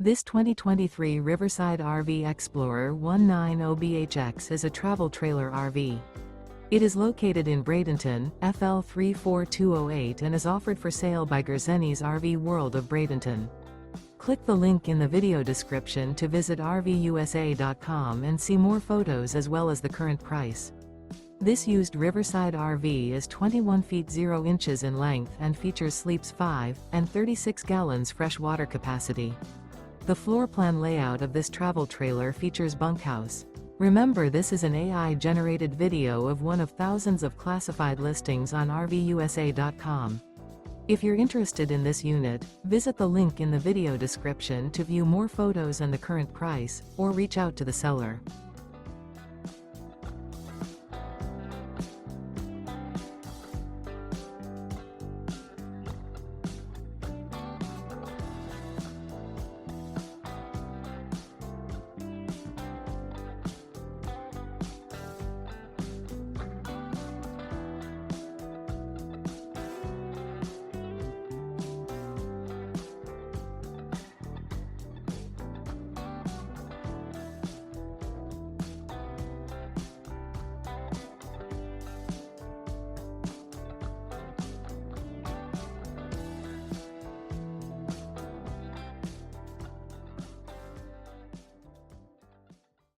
This 2023 Riverside RV Xplorer 190BHX is a travel trailer RV. It is located in Bradenton, FL 34208 and is offered for sale by Gerzeny's RV World of Bradenton. Click the link in the video description to visit RVUSA.com and see more photos as well as the current price. This used Riverside RV is 21 feet 0 inches in length and features sleeps 5 and 36 gallons fresh water capacity. The floor plan layout of this travel trailer features bunkhouse. Remember, this is an AI-generated video of one of thousands of classified listings on RVUSA.com. If you're interested in this unit, visit the link in the video description to view more photos and the current price, or reach out to the seller.